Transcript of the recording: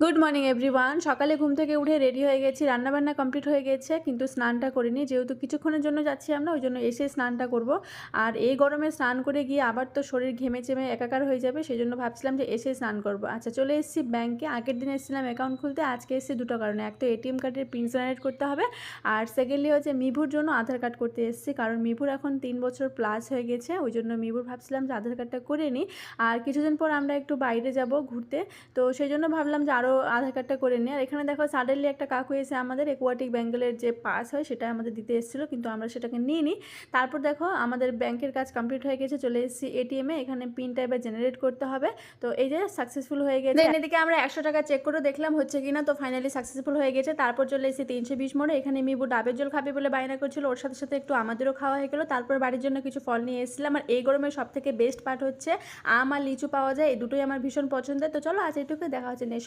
Good morning everyone. সকালে ঘুম থেকে উঠে রেডি হয়ে গেছি, রান্নাবান্না কমপ্লিট হয়ে গেছে, কিন্তু স্নানটা করিনি। যেহেতু কিছুক্ষণের জন্য যাচ্ছি আমরা, ওই জন্য এসে স্নানটা করব। আর এই গরমে স্নান করে গিয়ে আবার তো শরীর ঘেমে চেমে একাকার হয়ে যাবে, সেই জন্য ভাবছিলাম যে এসে স্নান করব। আচ্ছা, চলে এসেছি ব্যাংকে। আগের দিন এসেছিলাম অ্যাকাউন্ট খুলতে, আজকে এসেছি দুটো কারণে। এক তো এটিএম কার্ডের পিন জেনারেট করতে হবে, আর সেকেন্ডলি হচ্ছে মিভুর জন্য আধার কার্ড করতে এসেছি, কারণ মিভুর এখন 3 বছর প্লাস হয়ে গেছে। ওই জন্য মিভুর ভাবছিলাম যে আধার কার্ডটা করে নিই। আর কিছুদিন পর আমরা একটু বাইরে যাব ঘুরতে, তো সেই জন্য ভাবলাম যে আরও আধার কার্ডটা করে নিই। আর এখানে দেখো সাডেনলি একটা কাকু এসে আমাদের একুয়াটিক বেঙ্গলের যে পাস হয় সেটা আমাদের দিতে এসেছিলো, কিন্তু আমরা সেটাকে নিইনি। তারপর দেখো আমাদের ব্যাংকের কাজ কমপ্লিট হয়ে গেছে, চলে এসেছি এটিএমে। এখানে পিনটা এবার জেনারেট করতে হবে। তো এই যে সাকসেসফুল হয়ে গেছে। এদিকে আমরা 100 টাকা চেক করে দেখলাম হচ্ছে কিনা, তো ফাইনালি সাকসেসফুল হয়ে গেছে। তারপর চলে এসেছি 320 মোড়ে। এখানে মিবু ডাবের জল খাবে বলে বায়না করছিল, ওর সাথে সাথে একটু আমাদেরও খাওয়া হয়ে গেলো। তারপর বাড়ির জন্য কিছু ফল নিয়ে এসেছিলাম। আর এই গরমের সব থেকে বেস্ট পার্ট হচ্ছে আম আর লিচু পাওয়া যায়, এই দুটোই আমার ভীষণ পছন্দের। তো চলো আজ এটুকু, দেখা হচ্ছে নেক্সট।